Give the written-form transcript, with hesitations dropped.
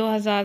2000